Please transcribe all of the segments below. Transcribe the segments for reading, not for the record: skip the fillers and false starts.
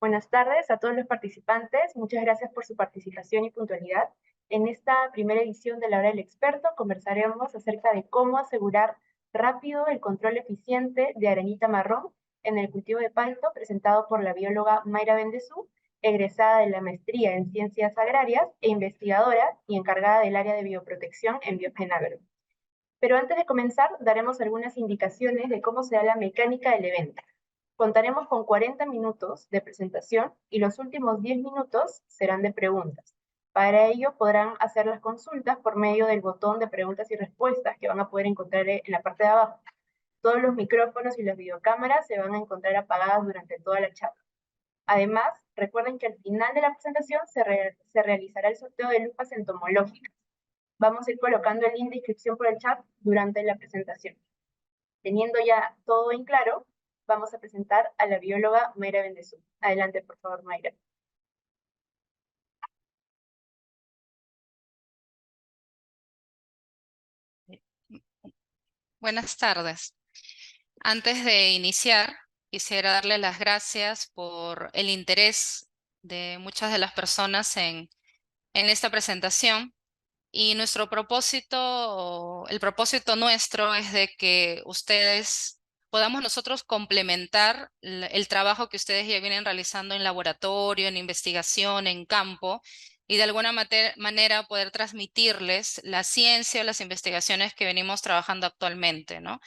Buenas tardes a todos los participantes. Muchas gracias por su participación y puntualidad. En esta primera edición de la Hora del Experto conversaremos acerca de cómo asegurar rápido el control eficiente de arañita marrón en el cultivo de palto, presentado por la bióloga Mayra Bendezú, egresada de la maestría en Ciencias Agrarias e investigadora y encargada del área de bioprotección en Biogenagro. Pero antes de comenzar, daremos algunas indicaciones de cómo se da la mecánica del evento. Contaremos con 40 minutos de presentación y los últimos 10 minutos serán de preguntas. Para ello podrán hacer las consultas por medio del botón de preguntas y respuestas que van a poder encontrar en la parte de abajo. Todos los micrófonos y las videocámaras se van a encontrar apagadas durante toda la charla. Además, recuerden que al final de la presentación se realizará el sorteo de lupas entomológicas. Vamos a ir colocando el link de inscripción por el chat durante la presentación. Teniendo ya todo en claro, vamos a presentar a la bióloga Mayra Bendezú. Adelante, por favor, Mayra. Buenas tardes. Antes de iniciar, quisiera darle las gracias por el interés de muchas de las personas en esta presentación. Y nuestro propósito, el propósito nuestro es de que ustedes podamos nosotros complementar el trabajo que ustedes ya vienen realizando en laboratorio, en investigación, en campo, y de alguna manera poder transmitirles la ciencia, las investigaciones que venimos trabajando actualmente, ¿no?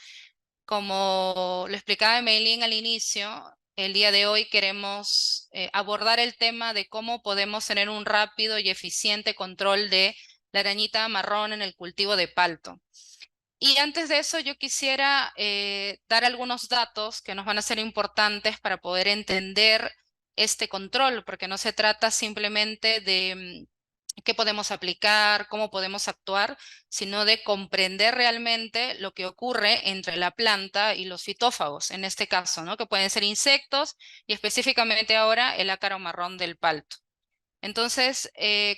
Como lo explicaba Meilín al inicio, el día de hoy queremos abordar el tema de cómo podemos tener un rápido y eficiente control de la arañita marrón en el cultivo de palto. Y antes de eso, yo quisiera dar algunos datos que nos van a ser importantes para poder entender este control, porque no se trata simplemente de qué podemos aplicar, cómo podemos actuar, sino de comprender realmente lo que ocurre entre la planta y los fitófagos, en este caso, ¿no? Que pueden ser insectos y específicamente ahora el ácaro marrón del palto. Entonces,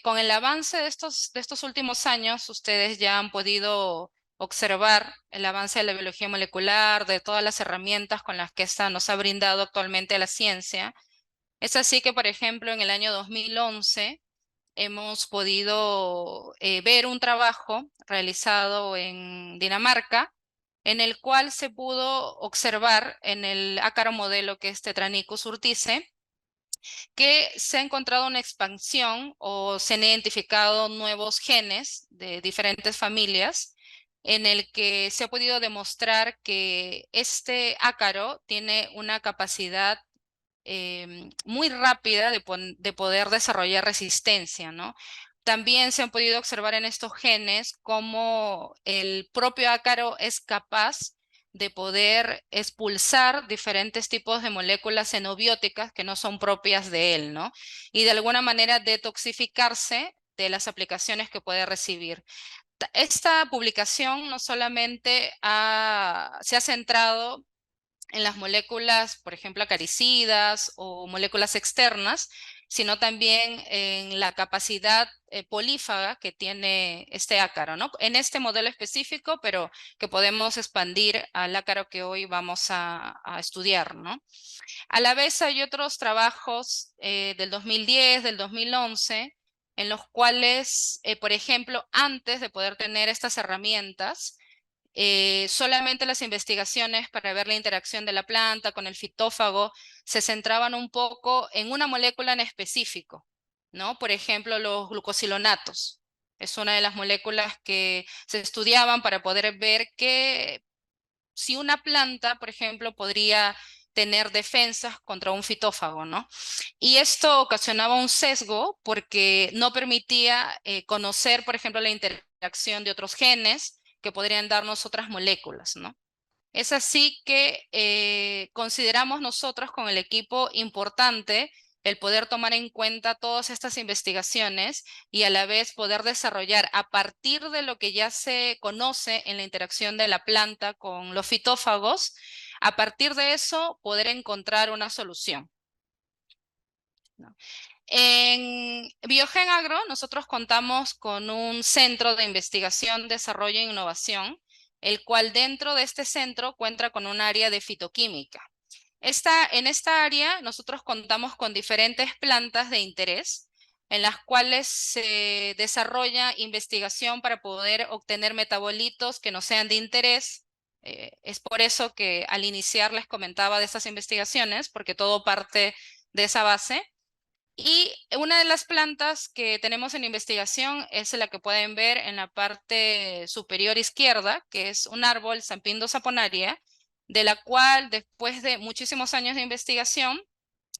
con el avance de estos últimos años, ustedes ya han podido observar el avance de la biología molecular, de todas las herramientas con las que esta nos ha brindado actualmente la ciencia. Es así que, por ejemplo, en el año 2011 hemos podido ver un trabajo realizado en Dinamarca, en el cual se pudo observar en el ácaro modelo que es Tetranicus urtice, que se ha encontrado una expansión o se han identificado nuevos genes de diferentes familias en el que se ha podido demostrar que este ácaro tiene una capacidad muy rápida de poder desarrollar resistencia, ¿no? También se han podido observar en estos genes cómo el propio ácaro es capaz de poder expulsar diferentes tipos de moléculas xenobióticas que no son propias de él, ¿no? Y de alguna manera detoxificarse de las aplicaciones que puede recibir. Esta publicación no solamente se ha centrado en las moléculas, por ejemplo, acaricidas o moléculas externas, sino también en la capacidad polífaga que tiene este ácaro, ¿no? En este modelo específico, pero que podemos expandir al ácaro que hoy vamos a estudiar, ¿no? A la vez hay otros trabajos del 2010, del 2011, en los cuales, por ejemplo, antes de poder tener estas herramientas, solamente las investigaciones para ver la interacción de la planta con el fitófago se centraban un poco en una molécula en específico, ¿no? Por ejemplo, los glucosilonatos. Es una de las moléculas que se estudiaban para poder ver que si una planta, por ejemplo, podría tener defensas contra un fitófago, ¿no? Y esto ocasionaba un sesgo porque no permitía conocer, por ejemplo, la interacción de otros genes que podrían darnos otras moléculas, ¿no? Es así que consideramos nosotros con el equipo importante el poder tomar en cuenta todas estas investigaciones y a la vez poder desarrollar a partir de lo que ya se conoce en la interacción de la planta con los fitófagos, a partir de eso poder encontrar una solución, ¿no? En Biogen Agro nosotros contamos con un centro de investigación, desarrollo e innovación, el cual dentro de este centro cuenta con un área de fitoquímica. En esta área nosotros contamos con diferentes plantas de interés en las cuales se desarrolla investigación para poder obtener metabolitos que no sean de interés. Es por eso que al iniciar les comentaba de estas investigaciones, porque todo parte de esa base. Y una de las plantas que tenemos en investigación es la que pueden ver en la parte superior izquierda, que es un árbol Sampindo saponaria, de la cual después de muchísimos años de investigación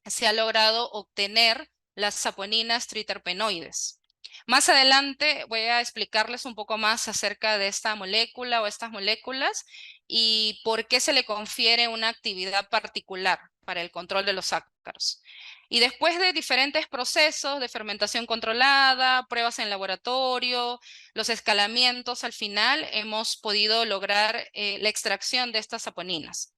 se ha logrado obtener las saponinas triterpenoides. Más adelante voy a explicarles un poco más acerca de esta molécula o estas moléculas y por qué se le confiere una actividad particular para el control de los ácaros. Y después de diferentes procesos de fermentación controlada, pruebas en laboratorio, los escalamientos, al final hemos podido lograr la extracción de estas saponinas.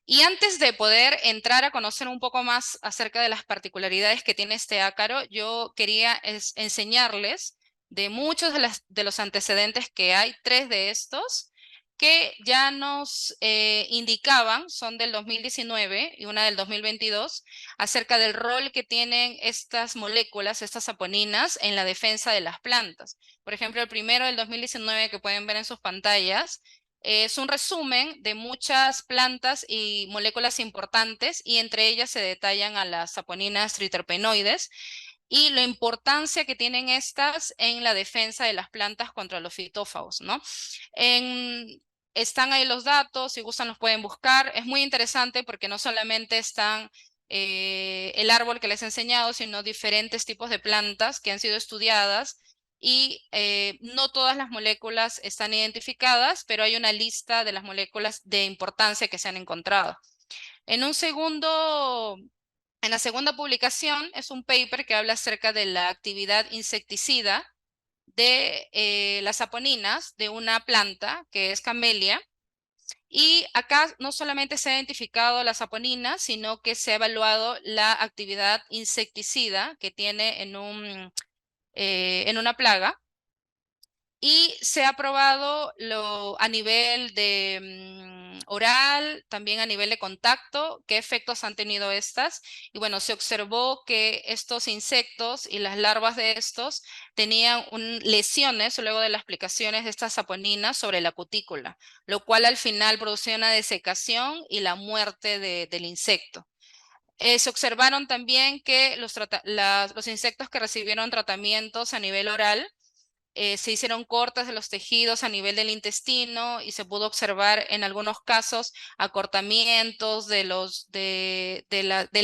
Y antes de poder entrar a conocer un poco más acerca de las particularidades que tiene este ácaro, yo quería enseñarles de muchos de los antecedentes que hay, 3 de estos, que ya nos indicaban, son del 2019 y una del 2022, acerca del rol que tienen estas moléculas, estas saponinas, en la defensa de las plantas. Por ejemplo, el primero del 2019 que pueden ver en sus pantallas es un resumen de muchas plantas y moléculas importantes y entre ellas se detallan a las saponinas triterpenoides y la importancia que tienen estas en la defensa de las plantas contra los fitófagos, ¿no? Están ahí los datos, si gustan los pueden buscar. Es muy interesante porque no solamente están el árbol que les he enseñado, sino diferentes tipos de plantas que han sido estudiadas y no todas las moléculas están identificadas, pero hay una lista de las moléculas de importancia que se han encontrado. En un segundo, en la segunda publicación es un paper que habla acerca de la actividad insecticida de las saponinas de una planta que es Camellia. Y acá no solamente se ha identificado la saponina, sino que se ha evaluado la actividad insecticida que tiene en una plaga. Y se ha probado a nivel de oral, también a nivel de contacto, qué efectos han tenido estas. Y bueno, se observó que estos insectos y las larvas de estos tenían lesiones luego de las aplicaciones de estas saponinas sobre la cutícula, lo cual al final producía una desecación y la muerte del insecto. Se observaron también que los insectos que recibieron tratamientos a nivel oral se hicieron cortes de los tejidos a nivel del intestino y se pudo observar en algunos casos acortamientos del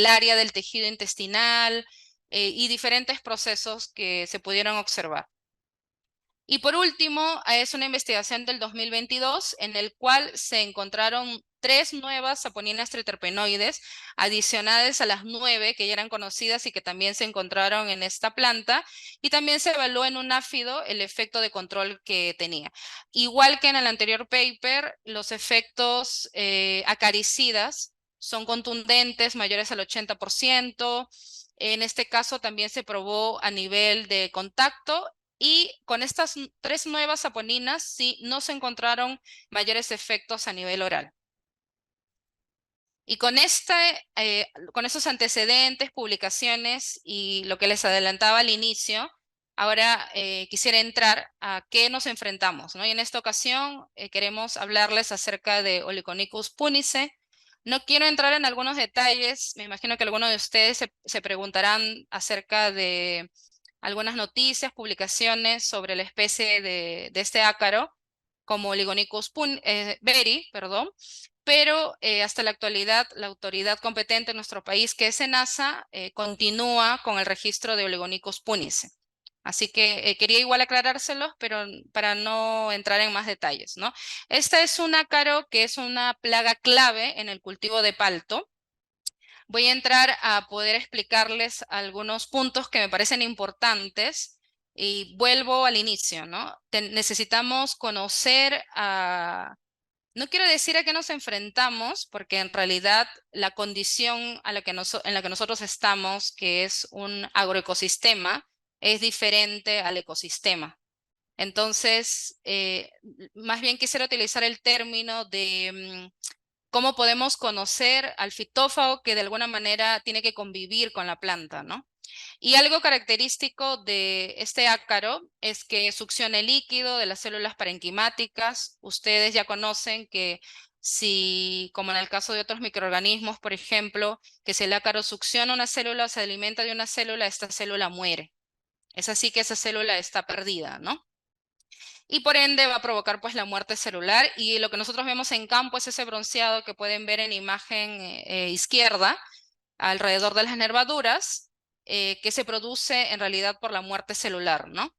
área del tejido intestinal y diferentes procesos que se pudieron observar. Y por último, es una investigación del 2022 en el cual se encontraron 3 nuevas saponinas triterpenoides adicionales a las 9 que ya eran conocidas y que también se encontraron en esta planta. Y también se evaluó en un áfido el efecto de control que tenía. Igual que en el anterior paper, los efectos acaricidas son contundentes, mayores al 80%. En este caso también se probó a nivel de contacto y con estas 3 nuevas saponinas sí no se encontraron mayores efectos a nivel oral. Y con esos antecedentes, publicaciones y lo que les adelantaba al inicio, ahora quisiera entrar a qué nos enfrentamos, ¿no? Y en esta ocasión queremos hablarles acerca de Oligonicus punice. No quiero entrar en algunos detalles, me imagino que algunos de ustedes se preguntarán acerca de algunas noticias, publicaciones sobre la especie de este ácaro, como Ligonicus beri, perdón, pero hasta la actualidad la autoridad competente en nuestro país, que es SENASA, continúa con el registro de Oligonicus punice. Así que quería igual aclarárselos, pero para no entrar en más detalles, ¿no? Esta es un ácaro que es una plaga clave en el cultivo de palto. Voy a entrar a poder explicarles algunos puntos que me parecen importantes y vuelvo al inicio, ¿no? Necesitamos conocer no quiero decir a qué nos enfrentamos, porque en realidad la condición a la que en la que nosotros estamos, que es un agroecosistema, es diferente al ecosistema. Entonces, más bien quisiera utilizar el término de cómo podemos conocer al fitófago que de alguna manera tiene que convivir con la planta, ¿no? Y algo característico de este ácaro es que succiona el líquido de las células parenquimáticas. Ustedes ya conocen que si, como en el caso de otros microorganismos, por ejemplo, que si el ácaro succiona una célula o se alimenta de una célula, esta célula muere. Es así que esa célula está perdida, ¿no? Y por ende va a provocar pues la muerte celular, y lo que nosotros vemos en campo es ese bronceado que pueden ver en imagen izquierda alrededor de las nervaduras, que se produce en realidad por la muerte celular, ¿no?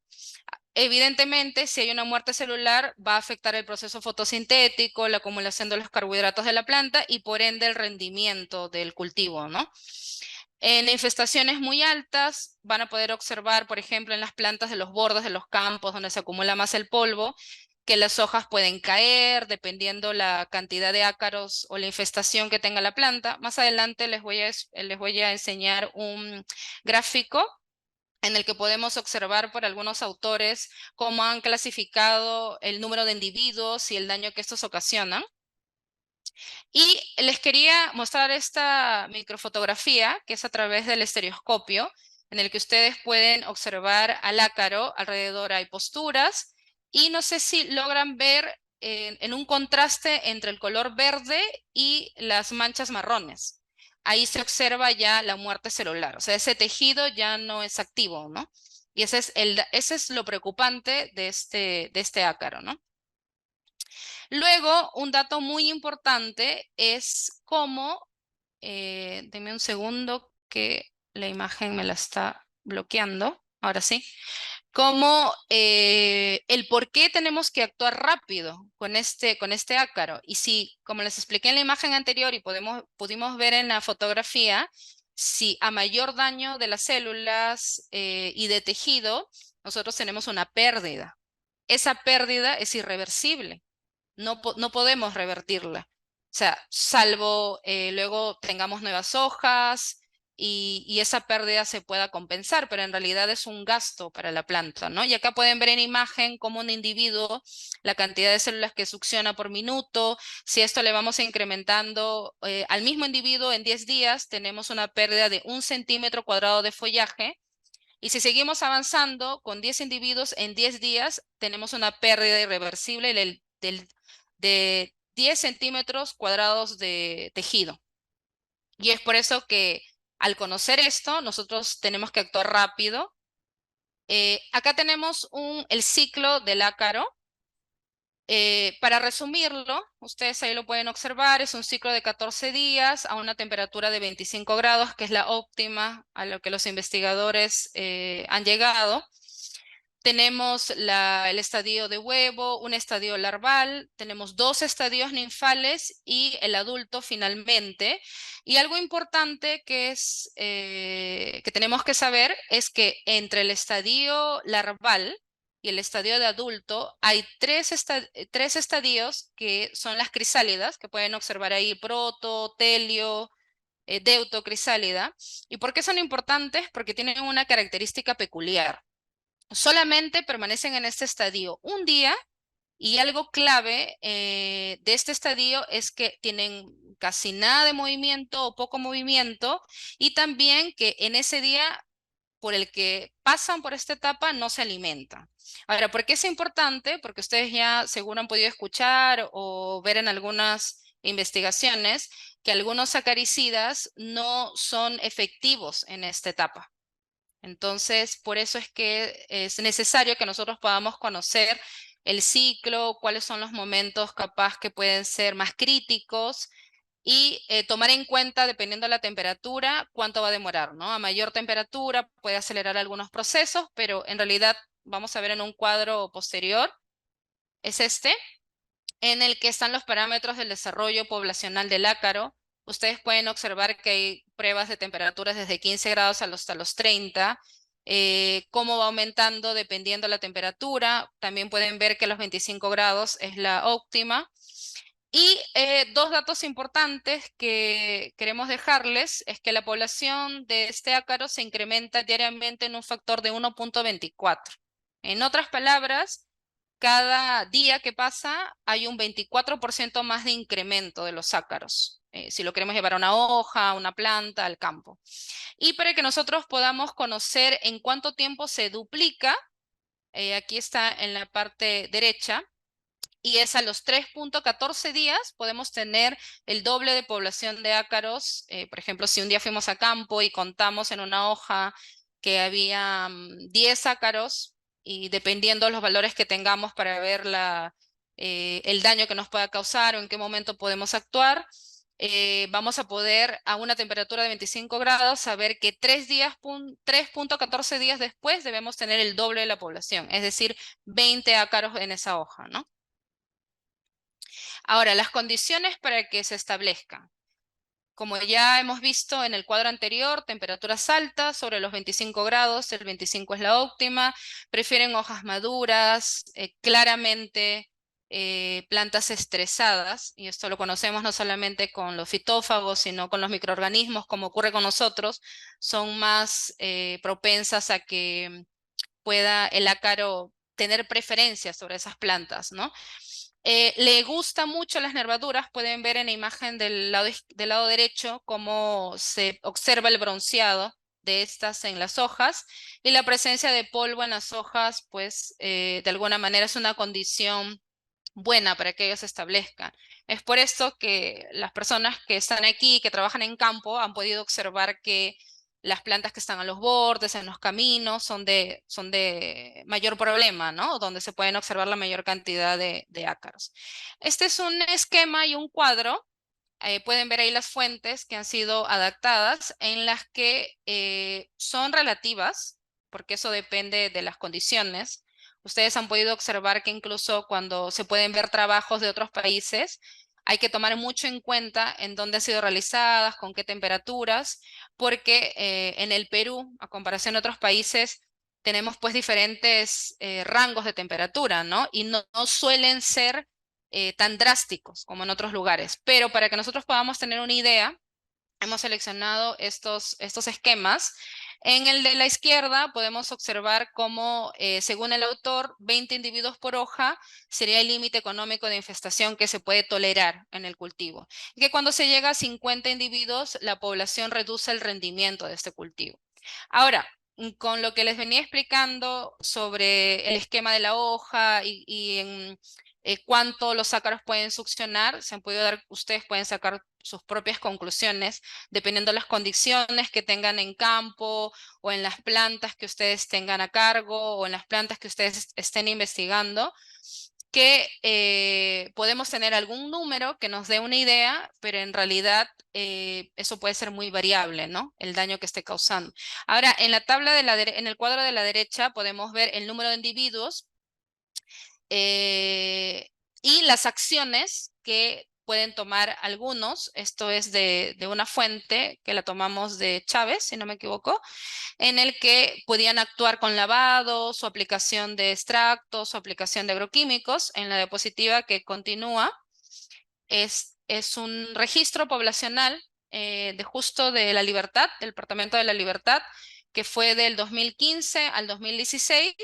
Evidentemente, si hay una muerte celular, va a afectar el proceso fotosintético, la acumulación de los carbohidratos de la planta y por ende el rendimiento del cultivo, ¿no? En infestaciones muy altas van a poder observar, por ejemplo, en las plantas de los bordes de los campos donde se acumula más el polvo, que las hojas pueden caer dependiendo la cantidad de ácaros o la infestación que tenga la planta. Más adelante les voy a enseñar un gráfico en el que podemos observar por algunos autores cómo han clasificado el número de individuos y el daño que estos ocasionan. Y les quería mostrar esta microfotografía, que es a través del estereoscopio, en el que ustedes pueden observar al ácaro. Alrededor hay posturas, y no sé si logran ver en un contraste entre el color verde y las manchas marrones. Ahí se observa ya la muerte celular, o sea, ese tejido ya no es activo, ¿no? Y ese es lo preocupante de este ácaro, ¿no? Luego, un dato muy importante es cómo, deme un segundo que la imagen me la está bloqueando, ahora sí, cómo el por qué tenemos que actuar rápido con este ácaro. Y si, como les expliqué en la imagen anterior y pudimos ver en la fotografía, si a mayor daño de las células y de tejido, nosotros tenemos una pérdida. Esa pérdida es irreversible, no podemos revertirla. O sea, salvo luego tengamos nuevas hojas y esa pérdida se pueda compensar, pero en realidad es un gasto para la planta, ¿no? Y acá pueden ver en imagen cómo un individuo, la cantidad de células que succiona por minuto, si esto le vamos incrementando al mismo individuo en 10 días, tenemos una pérdida de 1 centímetro cuadrado de follaje. Y si seguimos avanzando con 10 individuos en 10 días, tenemos una pérdida irreversible de 10 centímetros cuadrados de tejido. Y es por eso que al conocer esto, nosotros tenemos que actuar rápido. Acá tenemos el ciclo del ácaro. Para resumirlo, ustedes ahí lo pueden observar, es un ciclo de 14 días a una temperatura de 25 grados, que es la óptima a lo que los investigadores han llegado. Tenemos el estadio de huevo, un estadio larval, tenemos 2 estadios ninfales y el adulto finalmente. Y algo importante que tenemos que saber es que entre el estadio larval y el estadio de adulto hay tres estadios que son las crisálidas, que pueden observar ahí: proto, telio, deuto, crisálida. ¿Y por qué son importantes? Porque tienen una característica peculiar. Solamente permanecen en este estadio un día, y algo clave de este estadio es que tienen casi nada de movimiento o poco movimiento, y también que en ese día por el que pasan por esta etapa no se alimentan. Ahora, ¿por qué es importante? Porque ustedes ya seguro han podido escuchar o ver en algunas investigaciones que algunos acaricidas no son efectivos en esta etapa. Entonces, por eso es que es necesario que nosotros podamos conocer el ciclo, cuáles son los momentos capaz que pueden ser más críticos, y tomar en cuenta, dependiendo de la temperatura, cuánto va a demorar, ¿no? A mayor temperatura puede acelerar algunos procesos, pero en realidad vamos a ver en un cuadro posterior, es este, en el que están los parámetros del desarrollo poblacional del ácaro. Ustedes pueden observar que hay pruebas de temperaturas desde 15 grados hasta los 30, cómo va aumentando dependiendo de la temperatura. También pueden ver que los 25 grados es la óptima. Y 2 datos importantes que queremos dejarles es que la población de este ácaro se incrementa diariamente en un factor de 1.24. En otras palabras, cada día que pasa hay un 24% más de incremento de los ácaros, si lo queremos llevar a una hoja, a una planta, al campo. Y para que nosotros podamos conocer en cuánto tiempo se duplica, aquí está en la parte derecha, y es a los 3.14 días podemos tener el doble de población de ácaros. Por ejemplo, si un día fuimos a campo y contamos en una hoja que había 10 ácaros, y dependiendo de los valores que tengamos para ver el daño que nos pueda causar o en qué momento podemos actuar, vamos a poder a una temperatura de 25 grados saber que 3.14 días después debemos tener el doble de la población, es decir, 20 ácaros en esa hoja, ¿no? Ahora, las condiciones para que se establezcan. Como ya hemos visto en el cuadro anterior, temperaturas altas sobre los 25 grados, el 25 es la óptima, prefieren hojas maduras, claramente plantas estresadas, y esto lo conocemos no solamente con los fitófagos, sino con los microorganismos, como ocurre con nosotros, son más propensas a que pueda el ácaro tener preferencias sobre esas plantas, ¿no? Le gustan mucho las nervaduras, pueden ver en la imagen del lado derecho cómo se observa el bronceado de estas en las hojas, y la presencia de polvo en las hojas, pues de alguna manera es una condición buena para que ellos se establezcan. Es por esto que las personas que están aquí, que trabajan en campo, han podido observar que las plantas que están a los bordes, en los caminos, son de mayor problema, ¿no? Donde se pueden observar la mayor cantidad de ácaros. Este es un esquema y un cuadro. Pueden ver ahí las fuentes que han sido adaptadas, en las que son relativas, porque eso depende de las condiciones. Ustedes han podido observar que incluso cuando se pueden ver trabajos de otros países, hay que tomar mucho en cuenta en dónde han sido realizadas, con qué temperaturas, porque en el Perú, a comparación de otros países, tenemos pues diferentes rangos de temperatura, ¿no? Y no suelen ser tan drásticos como en otros lugares. Pero para que nosotros podamos tener una idea, hemos seleccionado estos esquemas. En el de la izquierda podemos observar cómo, según el autor, 20 individuos por hoja sería el límite económico de infestación que se puede tolerar en el cultivo. Y que cuando se llega a 50 individuos, la población reduce el rendimiento de este cultivo. Ahora, con lo que les venía explicando sobre el esquema de la hoja y en cuánto los ácaros pueden succionar, se han podido dar, ustedes pueden sacar sus propias conclusiones dependiendo de las condiciones que tengan en campo, o en las plantas que ustedes tengan a cargo, o en las plantas que ustedes estén investigando, que podemos tener algún número que nos dé una idea, pero en realidad eso puede ser muy variable, ¿no? El daño que esté causando. Ahora, en la tabla en el cuadro de la derecha podemos ver el número de individuos eh, y las acciones que pueden tomar algunos. Esto es de una fuente que la tomamos de Chávez, si no me equivoco, en el que podían actuar con lavados, o aplicación de extractos, o aplicación de agroquímicos. En la diapositiva que continúa es un registro poblacional de justo de La Libertad, del Departamento de La Libertad, que fue del 2015 al 2016.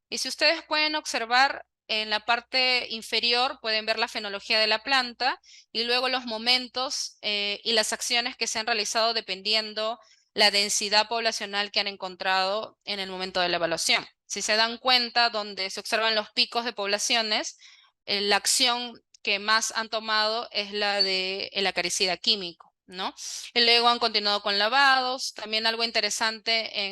Y si ustedes pueden observar en la parte inferior, pueden ver la fenología de la planta y luego los momentos y las acciones que se han realizado dependiendo la densidad poblacional que han encontrado en el momento de la evaluación. Si se dan cuenta, donde se observan los picos de poblaciones, la acción que más han tomado es la de el acaricida químico, ¿no? Y luego han continuado con lavados. También algo interesante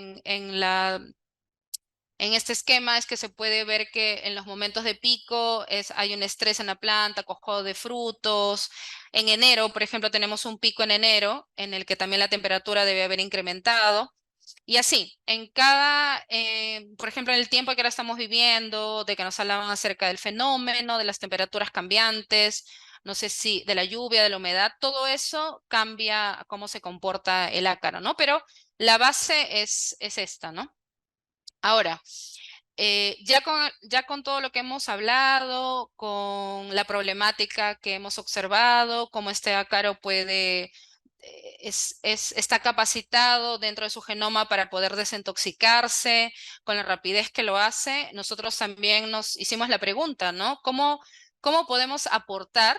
en este esquema es que se puede ver que en los momentos de pico hay un estrés en la planta, cojo de frutos. En enero, por ejemplo, tenemos un pico en enero en el que también la temperatura debe haber incrementado. Y así, por ejemplo, en el tiempo que ahora estamos viviendo, de que nos hablaban acerca del fenómeno, de las temperaturas cambiantes, no sé si de la lluvia, de la humedad, todo eso cambia cómo se comporta el ácaro, ¿no? Pero la base es esta, ¿no? Ahora, ya con todo lo que hemos hablado, con la problemática que hemos observado, cómo este ácaro puede está capacitado dentro de su genoma para poder desintoxicarse con la rapidez que lo hace. Nosotros también nos hicimos la pregunta, ¿no? ¿Cómo podemos aportar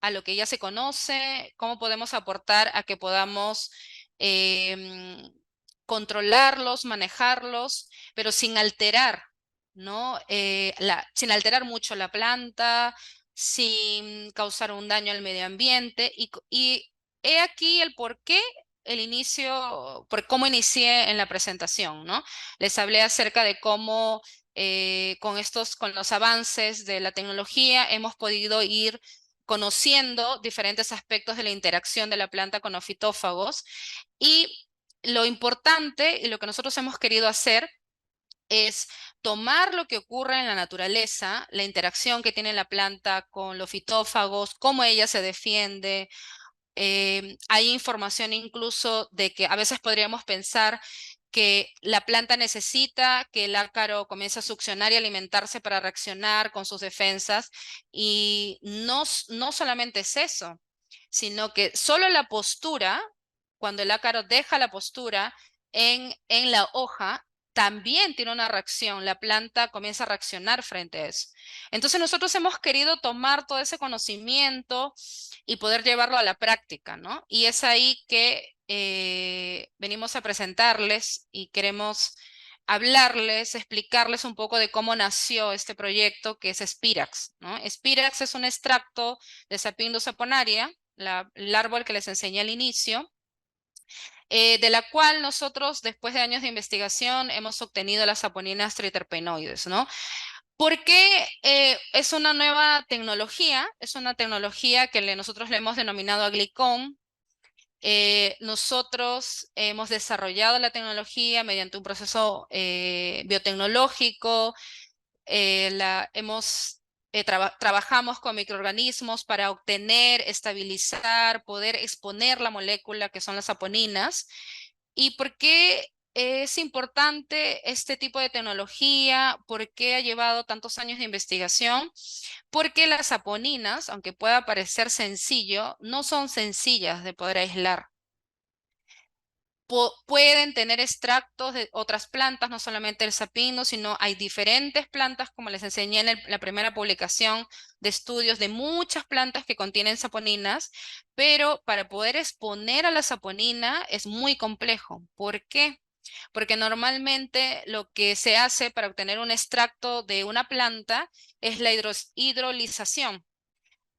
a lo que ya se conoce? ¿Cómo podemos aportar a que podamos controlarlos, manejarlos, pero sin alterar, ¿no? Sin alterar mucho la planta, sin causar un daño al medio ambiente y he aquí el por qué el inicio, por cómo inicié en la presentación, ¿no? Les hablé acerca de cómo con los avances de la tecnología hemos podido ir conociendo diferentes aspectos de la interacción de la planta con los fitófagos y lo importante y lo que nosotros hemos querido hacer es tomar lo que ocurre en la naturaleza, la interacción que tiene la planta con los fitófagos, cómo ella se defiende. Hay información incluso de que a veces podríamos pensar que la planta necesita que el ácaro comience a succionar y alimentarse para reaccionar con sus defensas. Y no solamente es eso, sino que solo la postura, cuando el ácaro deja la postura en la hoja, también tiene una reacción. La planta comienza a reaccionar frente a eso. Entonces nosotros hemos querido tomar todo ese conocimiento y poder llevarlo a la práctica, ¿no? Y es ahí que venimos a presentarles y queremos hablarles, explicarles un poco de cómo nació este proyecto que es Spirax, ¿no? Spirax es un extracto de Sapindus saponaria, el árbol que les enseñé al inicio, de la cual nosotros, después de años de investigación, hemos obtenido las saponinas triterpenoides, ¿no? Porque es una nueva tecnología, es una tecnología que nosotros le hemos denominado aglicón. Nosotros hemos desarrollado la tecnología mediante un proceso biotecnológico, trabajamos con microorganismos para obtener, estabilizar, poder exponer la molécula que son las saponinas. ¿Y por qué es importante este tipo de tecnología? ¿Por qué ha llevado tantos años de investigación? Porque las saponinas, aunque pueda parecer sencillo, no son sencillas de poder aislar. Pueden tener extractos de otras plantas, no solamente el sapino, sino hay diferentes plantas, como les enseñé en la primera publicación de estudios de muchas plantas que contienen saponinas, pero para poder exponer a la saponina es muy complejo. ¿Por qué? Porque normalmente lo que se hace para obtener un extracto de una planta es la hidrolización.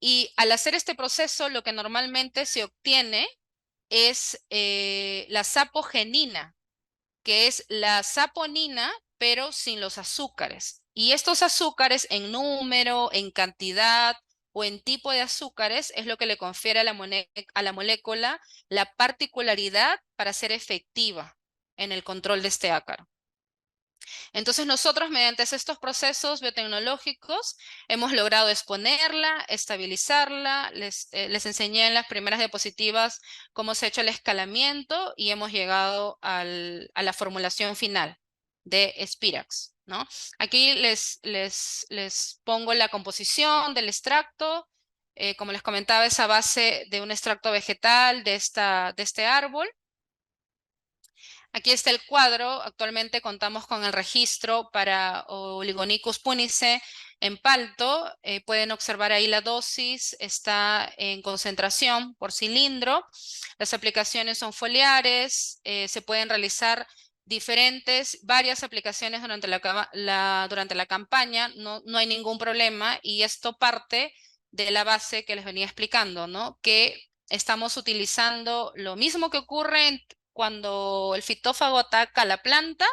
Y al hacer este proceso, lo que normalmente se obtiene es la sapogenina, que es la saponina, pero sin los azúcares. Y estos azúcares en número, en cantidad o en tipo de azúcares es lo que le confiere a a la molécula la particularidad para ser efectiva en el control de este ácaro. Entonces nosotros mediante estos procesos biotecnológicos hemos logrado exponerla, estabilizarla, les enseñé en las primeras diapositivas cómo se ha hecho el escalamiento y hemos llegado a la formulación final de Spirax, ¿no? Aquí les pongo la composición del extracto. Como les comentaba, es a base de un extracto vegetal de este árbol. Aquí está el cuadro. Actualmente contamos con el registro para Oligonicus punice en palto. Pueden observar ahí la dosis. Está en concentración por cilindro. Las aplicaciones son foliares. Se pueden realizar varias aplicaciones durante la campaña. No hay ningún problema. Y esto parte de la base que les venía explicando, ¿no? Que estamos utilizando lo mismo que ocurre cuando el fitófago ataca la planta,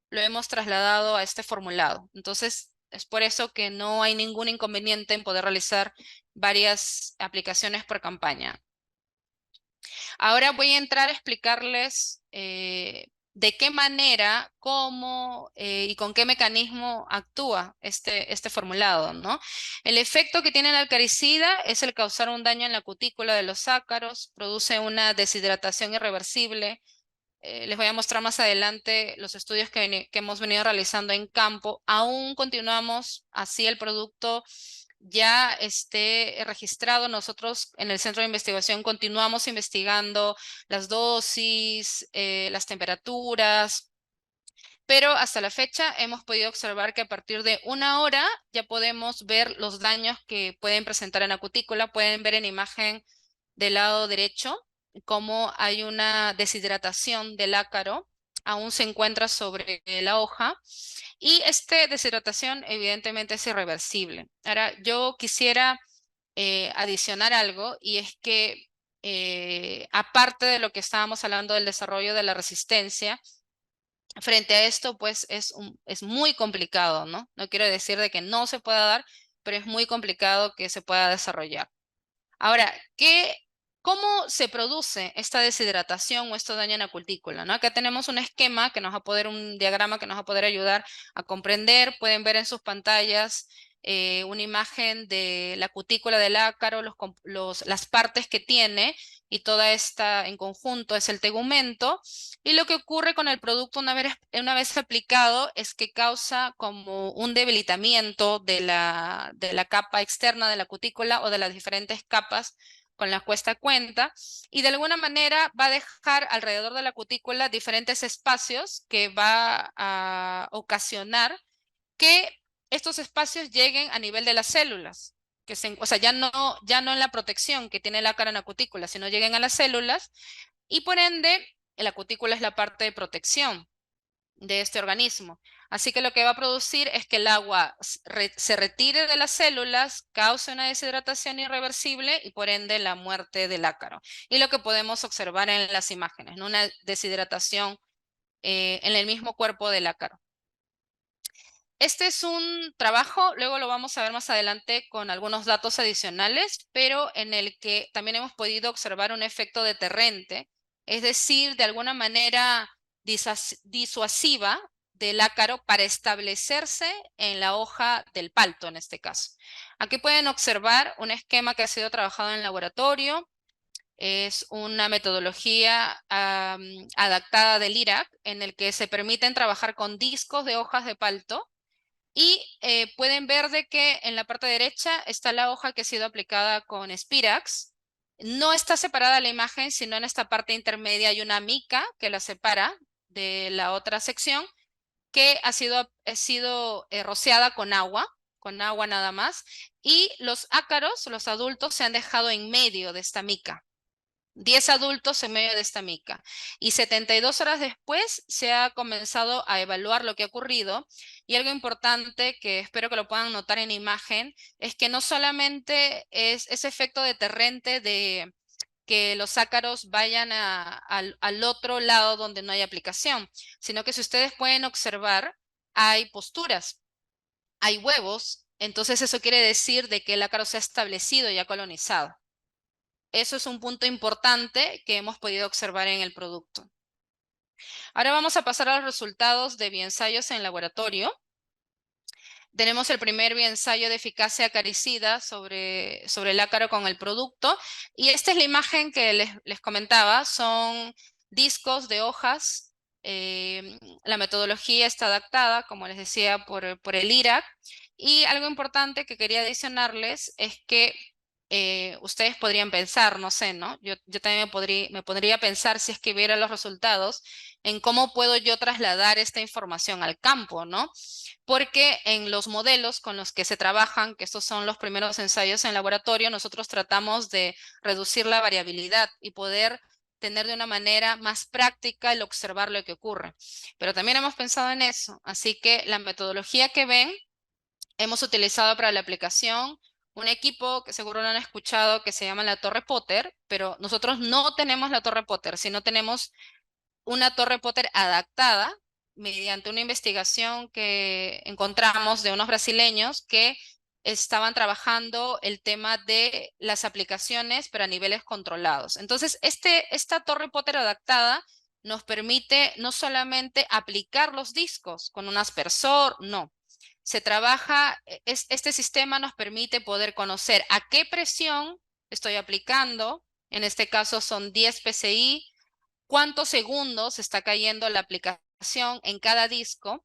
lo hemos trasladado a este formulado. Entonces, es por eso que no hay ningún inconveniente en poder realizar varias aplicaciones por campaña. Ahora voy a entrar a explicarles de qué manera, cómo y con qué mecanismo actúa este formulado, ¿no? El efecto que tiene el alcalicida es el causar un daño en la cutícula de los ácaros, produce una deshidratación irreversible. Les voy a mostrar más adelante los estudios que hemos venido realizando en campo. Aún continuamos así el producto ya esté registrado. Nosotros en el centro de investigación continuamos investigando las dosis, las temperaturas, pero hasta la fecha hemos podido observar que a partir de 1 hora ya podemos ver los daños que pueden presentar en la cutícula. Pueden ver en imagen del lado derecho cómo hay una deshidratación del ácaro, aún se encuentra sobre la hoja, y esta deshidratación evidentemente es irreversible. Ahora, yo quisiera adicionar algo, y es que aparte de lo que estábamos hablando del desarrollo de la resistencia, frente a esto, pues es muy complicado, ¿no? No quiero decir de que no se pueda dar, pero es muy complicado que se pueda desarrollar. Ahora, ¿cómo se produce esta deshidratación o este daño en la cutícula? ¿No? Acá tenemos un esquema que nos va a poder, un diagrama que nos va a poder ayudar a comprender. Pueden ver en sus pantallas una imagen de la cutícula del ácaro, las partes que tiene, y toda esta en conjunto es el tegumento. Y lo que ocurre con el producto una vez aplicado es que causa como un debilitamiento de la capa externa de la cutícula o de las diferentes capas con las cuesta cuenta, y de alguna manera va a dejar alrededor de la cutícula diferentes espacios que va a ocasionar que estos espacios lleguen a nivel de las células, o sea, ya no en la protección que tiene el ácaro en la cutícula, sino lleguen a las células, y por ende la cutícula es la parte de protección de este organismo. Así que lo que va a producir es que el agua se retire de las células, cause una deshidratación irreversible y por ende la muerte del ácaro. Y lo que podemos observar en las imágenes, ¿no? Una deshidratación en el mismo cuerpo del ácaro. Este es un trabajo, luego lo vamos a ver más adelante con algunos datos adicionales, pero en el que también hemos podido observar un efecto deterrente, es decir, de alguna manera disuasiva del ácaro para establecerse en la hoja del palto en este caso. Aquí pueden observar un esquema que ha sido trabajado en laboratorio. Es una metodología adaptada del IRAC en el que se permiten trabajar con discos de hojas de palto, y pueden ver de que en la parte derecha está la hoja que ha sido aplicada con Spirax. No está separada la imagen, sino en esta parte intermedia hay una mica que la separa de la otra sección, que ha sido rociada con agua nada más, y los ácaros, los adultos, se han dejado en medio de esta mica. 10 adultos en medio de esta mica. Y 72 horas después se ha comenzado a evaluar lo que ha ocurrido. Y algo importante que espero que lo puedan notar en imagen es que no solamente es ese efecto deterrente de que los ácaros vayan al otro lado donde no hay aplicación, sino que si ustedes pueden observar, hay posturas, hay huevos. Entonces eso quiere decir de que el ácaro se ha establecido y ha colonizado. Eso es un punto importante que hemos podido observar en el producto. Ahora vamos a pasar a los resultados de bioensayos en laboratorio. Tenemos el primer bioensayo de eficacia acaricida sobre el ácaro con el producto. Y esta es la imagen que les comentaba. Son discos de hojas. La metodología está adaptada, como les decía, por el IRAC. Y algo importante que quería adicionarles es que ustedes podrían pensar, no sé, ¿no? Yo también me podría pensar, si es que viera los resultados, en cómo puedo yo trasladar esta información al campo, ¿no? Porque en los modelos con los que se trabajan, que estos son los primeros ensayos en laboratorio, nosotros tratamos de reducir la variabilidad y poder tener de una manera más práctica el observar lo que ocurre. Pero también hemos pensado en eso, así que la metodología que ven, hemos utilizado para la aplicación un equipo que seguro lo han escuchado, que se llama la Torre Potter, pero nosotros no tenemos la Torre Potter, sino tenemos una Torre Potter adaptada mediante una investigación que encontramos de unos brasileños que estaban trabajando el tema de las aplicaciones, pero a niveles controlados. Entonces, esta Torre Potter adaptada nos permite no solamente aplicar los discos con un aspersor, no. Se trabaja, este sistema nos permite poder conocer a qué presión estoy aplicando. En este caso son 10 PSI, cuántos segundos está cayendo la aplicación en cada disco,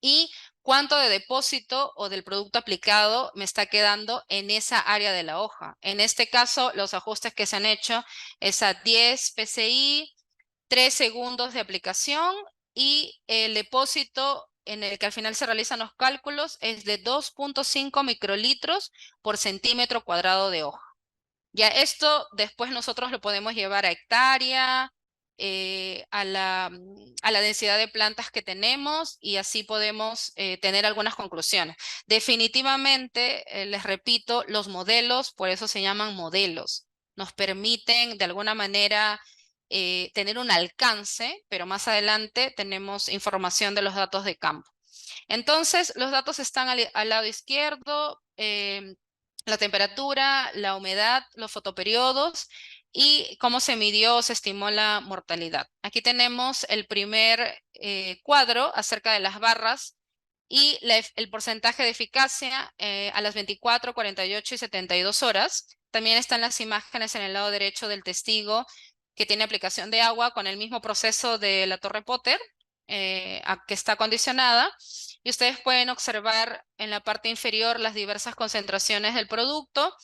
y cuánto de depósito o del producto aplicado me está quedando en esa área de la hoja. En este caso, los ajustes que se han hecho es a 10 PSI, 3 segundos de aplicación y el depósito en el que al final se realizan los cálculos es de 2.5 microlitros por centímetro cuadrado de hoja. Ya esto después nosotros lo podemos llevar a hectárea, a la densidad de plantas que tenemos y así podemos tener algunas conclusiones. Definitivamente, les repito, los modelos, por eso se llaman modelos, nos permiten de alguna manera tener un alcance, pero más adelante tenemos información de los datos de campo. Entonces, los datos están al lado izquierdo, la temperatura, la humedad, los fotoperiodos y cómo se midió o se estimó la mortalidad. Aquí tenemos el primer cuadro acerca de las barras y el porcentaje de eficacia a las 24, 48 y 72 horas. También están las imágenes en el lado derecho del testigo que tiene aplicación de agua con el mismo proceso de la Torre Potter, que está acondicionada. Y ustedes pueden observar en la parte inferior las diversas concentraciones del producto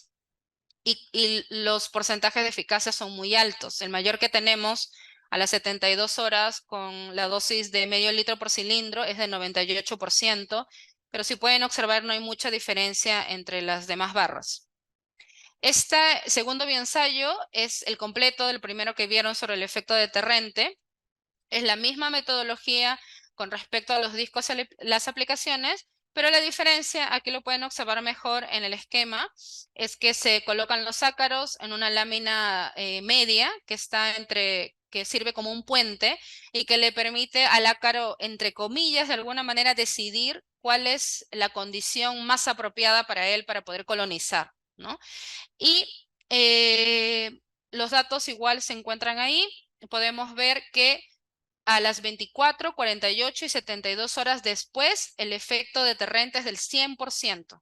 y los porcentajes de eficacia son muy altos. El mayor que tenemos a las 72 horas con la dosis de medio litro por cilindro es de 98%, pero si pueden observar no hay mucha diferencia entre las demás barras. Este segundo bioensayo es el completo del primero que vieron sobre el efecto deterrente. Es la misma metodología con respecto a los discos y las aplicaciones, pero la diferencia, aquí lo pueden observar mejor en el esquema, es que se colocan los ácaros en una lámina media que está que sirve como un puente y que le permite al ácaro, entre comillas, de alguna manera decidir cuál es la condición más apropiada para él para poder colonizar, ¿no? Y los datos igual se encuentran ahí. Podemos ver que a las 24, 48 y 72 horas después, el efecto deterrente es del 100%.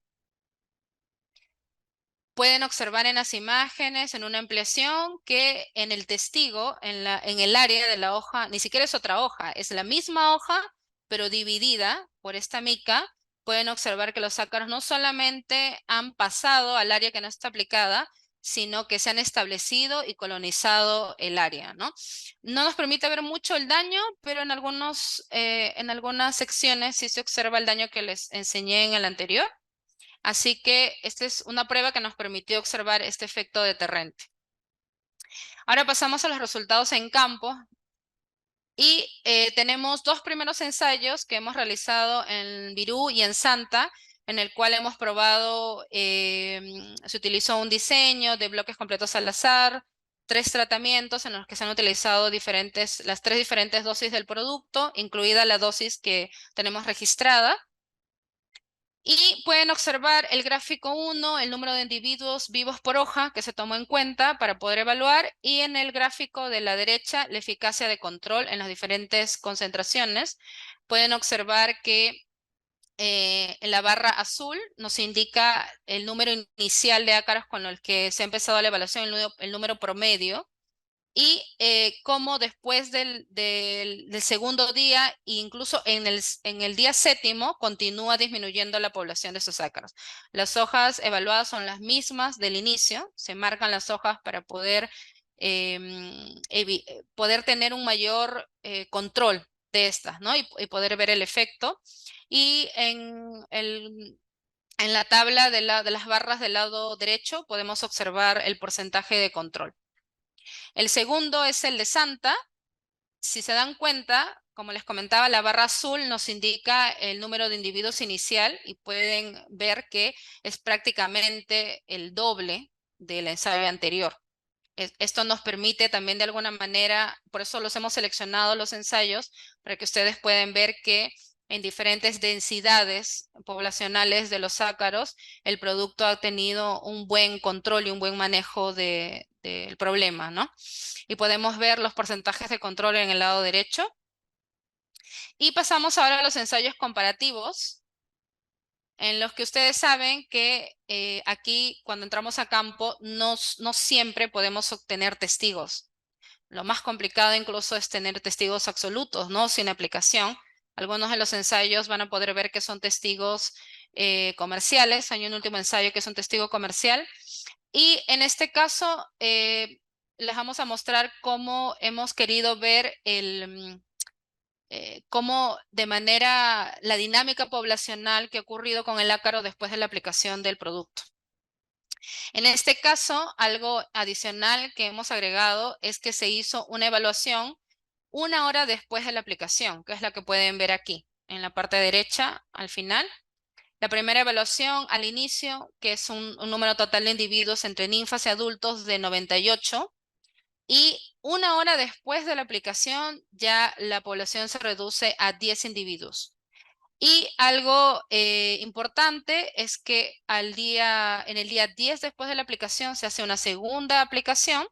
Pueden observar en las imágenes, en una ampliación, que en el testigo, en el área de la hoja, ni siquiera es otra hoja, es la misma hoja, pero dividida por esta mica. Pueden observar que los ácaros no solamente han pasado al área que no está aplicada, sino que se han establecido y colonizado el área, ¿no? No nos permite ver mucho el daño, pero en en algunas secciones sí se observa el daño que les enseñé en el anterior. Así que esta es una prueba que nos permitió observar este efecto deterrente. Ahora pasamos a los resultados en campo. Y tenemos dos primeros ensayos que hemos realizado en Virú y en Santa, en el cual hemos probado, se utilizó un diseño de bloques completos al azar, 3 tratamientos en los que se han utilizado las 3 diferentes dosis del producto, incluida la dosis que tenemos registrada. Y pueden observar el gráfico 1, el número de individuos vivos por hoja que se tomó en cuenta para poder evaluar, y en el gráfico de la derecha, la eficacia de control en las diferentes concentraciones. Pueden observar que en la barra azul nos indica el número inicial de ácaros con el que se ha empezado la evaluación, el número promedio. Y cómo después del segundo día, incluso en el día séptimo, continúa disminuyendo la población de estos ácaros. Las hojas evaluadas son las mismas del inicio, se marcan las hojas para poder, poder tener un mayor control de estas, ¿no? Y poder ver el efecto. Y en la tabla de las barras del lado derecho podemos observar el porcentaje de control. El segundo es el de Santa. Si se dan cuenta, como les comentaba, la barra azul nos indica el número de individuos inicial y pueden ver que es prácticamente el doble del ensayo anterior. Esto nos permite también de alguna manera, por eso los hemos seleccionado los ensayos, para que ustedes puedan ver que en diferentes densidades poblacionales de los ácaros, el producto ha tenido un buen control y un buen manejo del problema, ¿no? Y podemos ver los porcentajes de control en el lado derecho. Y pasamos ahora a los ensayos comparativos, en los que ustedes saben que aquí cuando entramos a campo no siempre podemos obtener testigos. Lo más complicado incluso es tener testigos absolutos, ¿no? Sin aplicación. Algunos de los ensayos van a poder ver que son testigos comerciales. Hay un último ensayo que es un testigo comercial. Y en este caso, les vamos a mostrar cómo hemos querido ver cómo de manera la dinámica poblacional que ha ocurrido con el ácaro después de la aplicación del producto. En este caso, algo adicional que hemos agregado es que se hizo una evaluación 1 hora después de la aplicación, que es la que pueden ver aquí, en la parte derecha, al final. La primera evaluación al inicio, que es un número total de individuos entre ninfas y adultos de 98. Y 1 hora después de la aplicación, ya la población se reduce a 10 individuos. Y algo importante es que en el día 10 después de la aplicación se hace una segunda aplicación.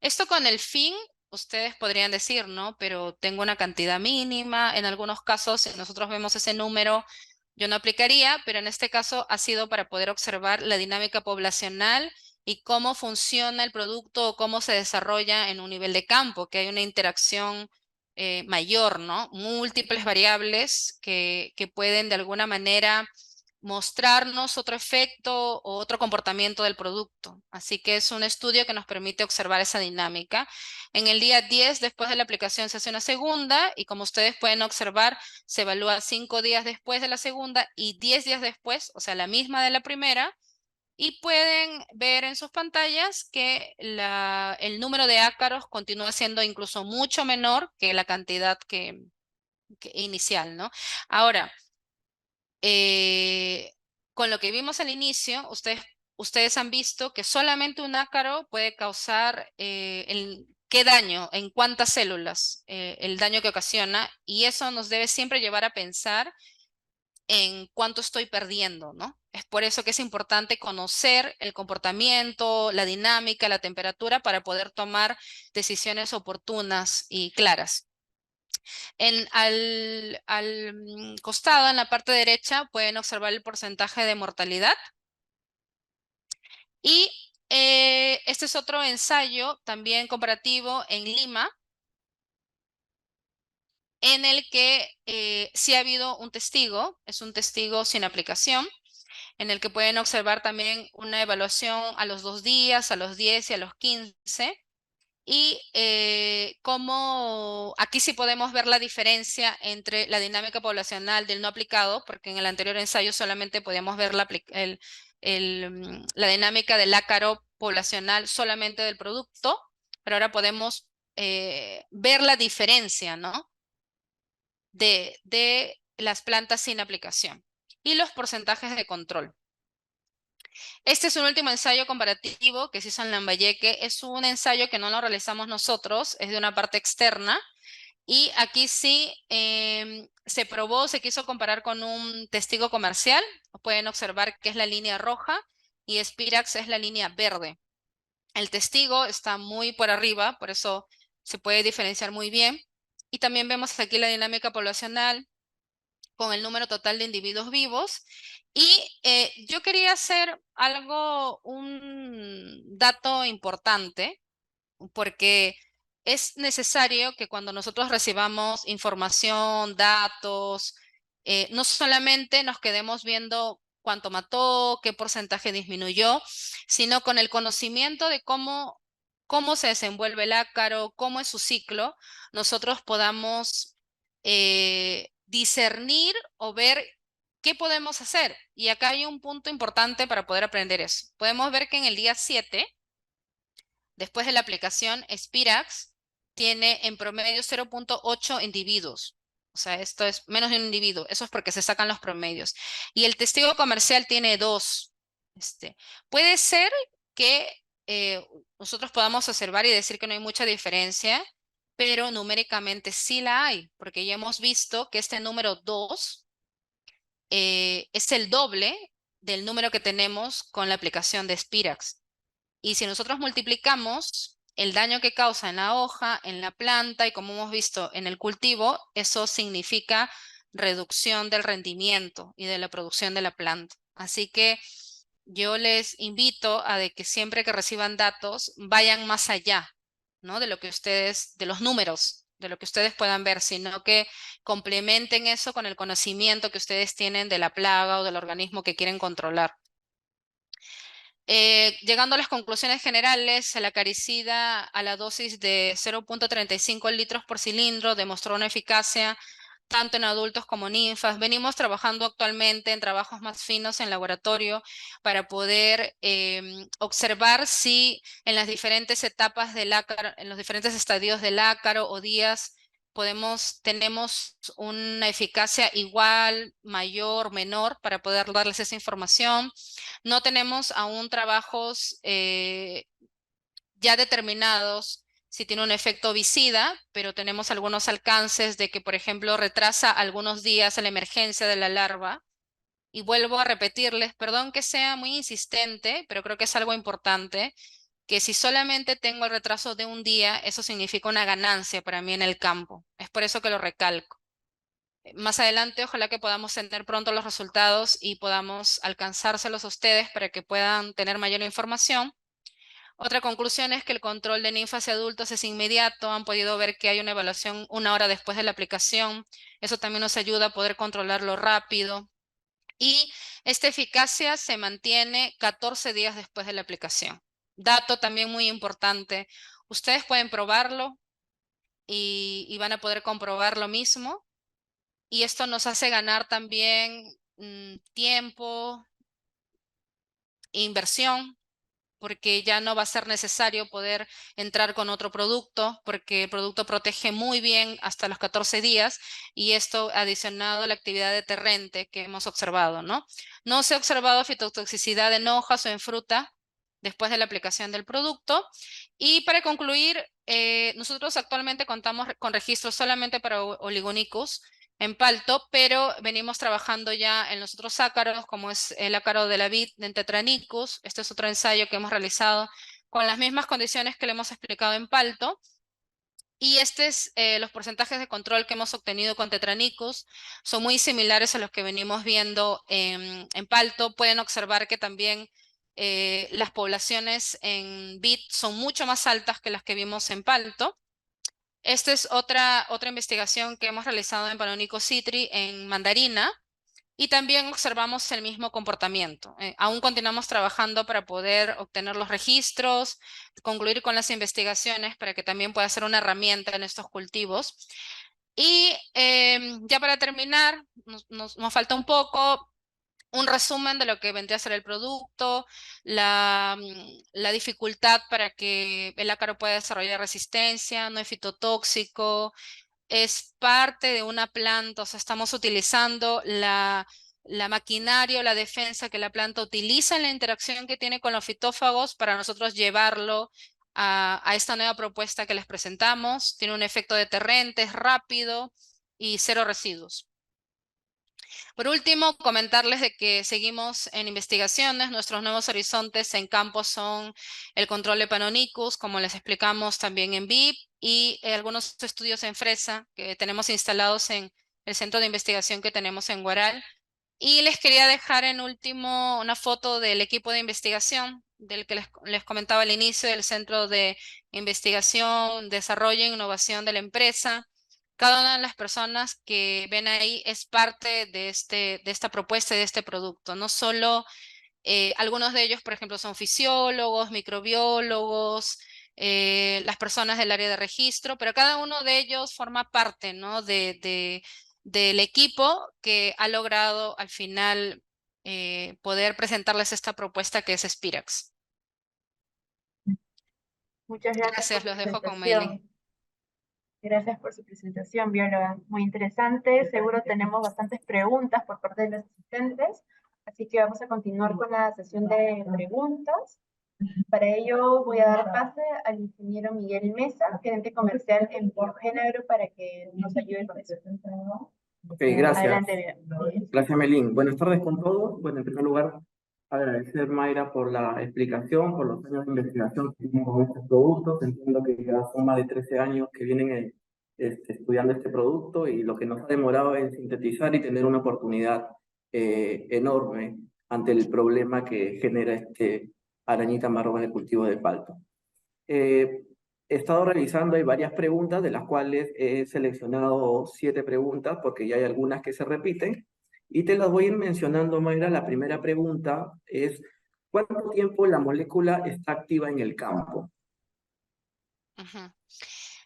Esto con el fin, ustedes podrían decir, ¿no? Pero tengo una cantidad mínima. En algunos casos, si nosotros vemos ese número, yo no aplicaría, pero en este caso ha sido para poder observar la dinámica poblacional y cómo funciona el producto o cómo se desarrolla en un nivel de campo, que hay una interacción mayor, ¿no? Múltiples variables que pueden de alguna manera mostrarnos otro efecto o otro comportamiento del producto. Así que es un estudio que nos permite observar esa dinámica. En el día 10, después de la aplicación, se hace una segunda y como ustedes pueden observar, se evalúa 5 días después de la segunda y 10 días después, o sea, la misma de la primera. Y pueden ver en sus pantallas que el número de ácaros continúa siendo incluso mucho menor que la cantidad que inicial, ¿no? Ahora, eh, con lo que vimos al inicio, ustedes han visto que solamente un ácaro puede causar qué daño, en cuántas células, el daño que ocasiona, y eso nos debe siempre llevar a pensar en cuánto estoy perdiendo, ¿no? Es por eso que es importante conocer el comportamiento, la dinámica, la temperatura para poder tomar decisiones oportunas y claras. Al costado, en la parte derecha, pueden observar el porcentaje de mortalidad. Y este es otro ensayo también comparativo en Lima, en el que sí ha habido un testigo, es un testigo sin aplicación, en el que pueden observar también una evaluación a los 2 días, a los 10 y a los 15. Y cómo aquí sí podemos ver la diferencia entre la dinámica poblacional del no aplicado, porque en el anterior ensayo solamente podíamos ver la dinámica del ácaro poblacional solamente del producto, pero ahora podemos ver la diferencia, ¿no? de las plantas sin aplicación y los porcentajes de control. Este es un último ensayo comparativo que se hizo en Lambayeque. Es un ensayo que no lo realizamos nosotros, es de una parte externa. Y aquí sí se probó, se quiso comparar con un testigo comercial. Pueden observar que es la línea roja y Spirax es la línea verde. El testigo está muy por arriba, por eso se puede diferenciar muy bien. Y también vemos aquí la dinámica poblacional con el número total de individuos vivos. Y yo quería hacer un dato importante, porque es necesario que cuando nosotros recibamos información, datos, no solamente nos quedemos viendo cuánto mató, qué porcentaje disminuyó, sino con el conocimiento de cómo se desenvuelve el ácaro, cómo es su ciclo, nosotros podamos discernir o ver qué podemos hacer. Y acá hay un punto importante para poder aprender eso. Podemos ver que en el día 7, después de la aplicación, Spirax tiene en promedio 0.8 individuos. O sea, esto es menos de un individuo. Eso es porque se sacan los promedios. Y el testigo comercial tiene 2. Puede ser que nosotros podamos observar y decir que no hay mucha diferencia, pero numéricamente sí la hay, porque ya hemos visto que este número 2 es el doble del número que tenemos con la aplicación de Spirax. Y si nosotros multiplicamos el daño que causa en la hoja, en la planta y como hemos visto en el cultivo, eso significa reducción del rendimiento y de la producción de la planta. Así que yo les invito a de que siempre que reciban datos vayan más allá, ¿no? De lo que ustedes, de los números, de lo que ustedes puedan ver, sino que complementen eso con el conocimiento que ustedes tienen de la plaga o del organismo que quieren controlar. Llegando a las conclusiones generales, el acaricida a la dosis de 0,35 litros por cilindro demostró una eficacia tanto en adultos como ninfas. Venimos trabajando actualmente en trabajos más finos en laboratorio para poder observar si en las diferentes etapas del ácaro, en los diferentes estadios del ácaro o días, tenemos una eficacia igual, mayor, menor, para poder darles esa información. No tenemos aún trabajos ya determinados si tiene un efecto vicida, pero tenemos algunos alcances de que, por ejemplo, retrasa algunos días la emergencia de la larva. Y vuelvo a repetirles, perdón que sea muy insistente, pero creo que es algo importante, que si solamente tengo el retraso de un día, eso significa una ganancia para mí en el campo. Es por eso que lo recalco. Más adelante, ojalá que podamos tener pronto los resultados y podamos alcanzárselos a ustedes para que puedan tener mayor información. Otra conclusión es que el control de ninfas y adultos es inmediato. Han podido ver que hay una evaluación 1 hora después de la aplicación. Eso también nos ayuda a poder controlarlo rápido. Y esta eficacia se mantiene 14 días después de la aplicación. Dato también muy importante. Ustedes pueden probarlo y van a poder comprobar lo mismo. Y esto nos hace ganar también tiempo, inversión, porque ya no va a ser necesario poder entrar con otro producto, porque el producto protege muy bien hasta los 14 días y esto adicionado a la actividad deterrente que hemos observado, ¿no? No se ha observado fitotoxicidad en hojas o en fruta después de la aplicación del producto. Y para concluir, nosotros actualmente contamos con registros solamente para Oligonicus en palto, pero venimos trabajando ya en los otros ácaros, como es el ácaro de la vid de Tetranicus. Este es otro ensayo que hemos realizado con las mismas condiciones que le hemos explicado en palto. Y los porcentajes de control que hemos obtenido con Tetranicus son muy similares a los que venimos viendo en palto. Pueden observar que también las poblaciones en vid son mucho más altas que las que vimos en palto. Esta es otra investigación que hemos realizado en Panonico citri en mandarina y también observamos el mismo comportamiento. Aún continuamos trabajando para poder obtener los registros, concluir con las investigaciones para que también pueda ser una herramienta en estos cultivos. Y ya para terminar, nos falta un poco un resumen de lo que vendría a ser el producto, la dificultad para que el ácaro pueda desarrollar resistencia, no es fitotóxico, es parte de una planta, o sea, estamos utilizando la maquinaria o la defensa que la planta utiliza en la interacción que tiene con los fitófagos para nosotros llevarlo a esta nueva propuesta que les presentamos. Tiene un efecto deterrente, es rápido y cero residuos. Por último, comentarles de que seguimos en investigaciones. Nuestros nuevos horizontes en campo son el control de Panonicus, como les explicamos también en VIP, y algunos estudios en fresa que tenemos instalados en el centro de investigación que tenemos en Guaral. Y les quería dejar en último una foto del equipo de investigación, del que les comentaba al inicio, del Centro de Investigación, Desarrollo e Innovación de la empresa. Cada una de las personas que ven ahí es parte de esta propuesta y de este producto. No solo algunos de ellos, por ejemplo, son fisiólogos, microbiólogos, las personas del área de registro, pero cada uno de ellos forma parte, ¿no? del equipo que ha logrado al final poder presentarles esta propuesta que es Spirax. Muchas gracias por Gracias, su los dejo con Meli. presentación. Gracias por su presentación, bióloga. Muy interesante. Seguro tenemos bastantes preguntas por parte de los asistentes, así que vamos a continuar con la sesión de preguntas. Para ello voy a dar pase al ingeniero Miguel Mesa, gerente comercial en Porgénagro, para que nos ayude con eso. Ok, gracias. Adelante, Miguel. Gracias, Melín. Buenas tardes con todos. Bueno, en primer lugar, agradecer, Mayra, por la explicación, por los años de investigación que tienen con estos productos. Entiendo que ya son más de 13 años que vienen estudiando este producto y lo que nos ha demorado en sintetizar y tener una oportunidad enorme ante el problema que genera arañita marrón en el cultivo de palto. he estado revisando, hay varias preguntas, de las cuales he seleccionado 7 preguntas, porque ya hay algunas que se repiten, y te las voy a ir mencionando, Mayra. La primera pregunta es, ¿cuánto tiempo la molécula está activa en el campo? Ujú.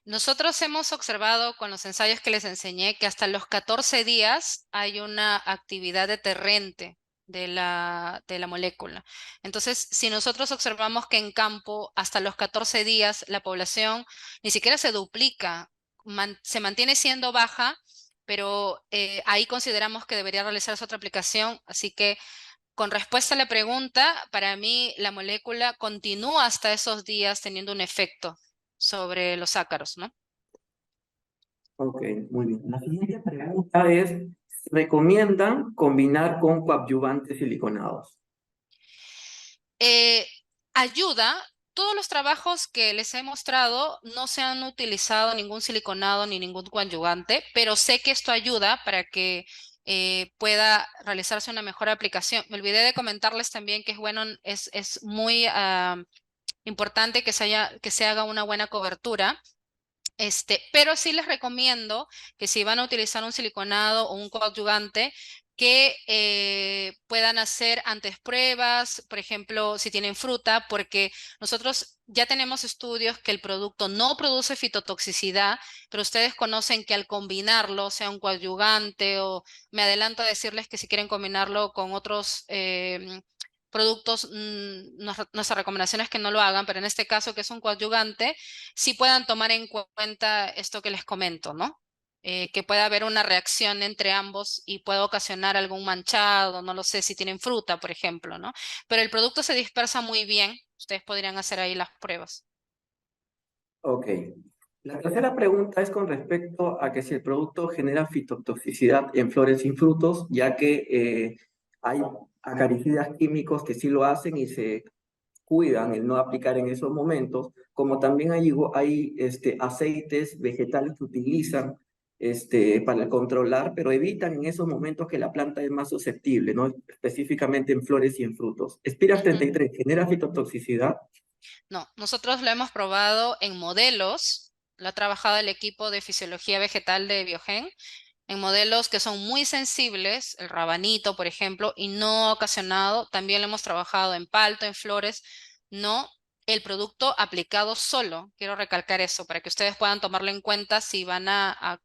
Nosotros hemos observado con los ensayos que les enseñé que hasta los 14 días hay una actividad deterrente de la molécula. Entonces, si nosotros observamos que en campo hasta los 14 días la población ni siquiera se duplica, se mantiene siendo baja, pero ahí consideramos que debería realizarse otra aplicación. Así que con respuesta a la pregunta, para mí la molécula continúa hasta esos días teniendo un efecto sobre los ácaros, ¿no? Ok, muy bien. La siguiente pregunta es, ¿recomiendan combinar con coadyuvantes siliconados? Eh, ayuda, todos los trabajos que les he mostrado no se han utilizado ningún siliconado ni ningún coadyuvante, pero sé que esto ayuda para que pueda realizarse una mejor aplicación. Me olvidé de comentarles también que es bueno, es muy importante que se haga una buena cobertura. Pero sí les recomiendo que si van a utilizar un siliconado o un coadyuvante, que puedan hacer antes pruebas, por ejemplo, si tienen fruta, porque nosotros ya tenemos estudios que el producto no produce fitotoxicidad, pero ustedes conocen que al combinarlo, sea un coadyuvante o me adelanto a decirles que si quieren combinarlo con otros productos, nuestra recomendación es que no lo hagan, pero en este caso que es un coadyuvante, sí puedan tomar en cuenta esto que les comento, ¿no? Que pueda haber una reacción entre ambos y pueda ocasionar algún manchado, no lo sé, si tienen fruta, por ejemplo, ¿no? Pero el producto se dispersa muy bien, ustedes podrían hacer ahí las pruebas. Ok. La tercera pregunta es con respecto a que si el producto genera fitotoxicidad en flores sin frutos, ya que hay acaricidas químicos que sí lo hacen y se cuidan el no aplicar en esos momentos, como también hay aceites vegetales que utilizan para controlar, pero evitan en esos momentos que la planta es más susceptible, ¿no? Específicamente en flores y en frutos. Spiras Ujú. 33, ¿genera fitotoxicidad? No, nosotros lo hemos probado en modelos, lo ha trabajado el equipo de fisiología vegetal de Biogen, en modelos que son muy sensibles, el rabanito, por ejemplo, y no ha ocasionado, también lo hemos trabajado en palto, en flores, no el producto aplicado solo. Quiero recalcar eso para que ustedes puedan tomarlo en cuenta si van a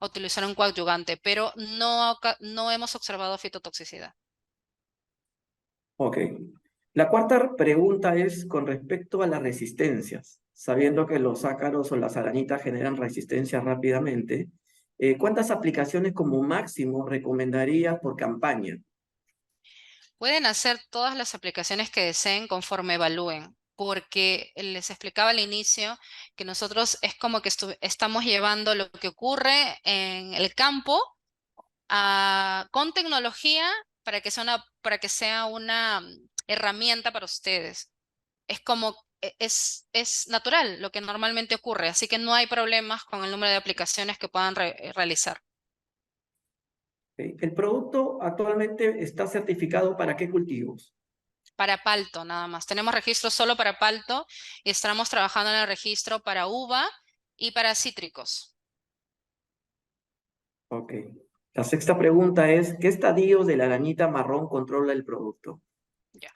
utilizar un coadyuvante, pero no hemos observado fitotoxicidad. Ok. La cuarta pregunta es con respecto a las resistencias. Sabiendo que los ácaros o las arañitas generan resistencia rápidamente, ¿cuántas aplicaciones como máximo recomendarías por campaña? Pueden hacer todas las aplicaciones que deseen conforme evalúen, porque les explicaba al inicio que nosotros es como que estamos llevando lo que ocurre en el campo con tecnología para que sea una herramienta para ustedes. Es como, es natural lo que normalmente ocurre, así que no hay problemas con el número de aplicaciones que puedan realizar. Ok. ¿El producto actualmente está certificado para qué cultivos? Para palto, nada más. Tenemos registro solo para palto y estamos trabajando en el registro para uva y para cítricos. Ok. La sexta pregunta es, ¿qué estadio de la arañita marrón controla el producto? Ya.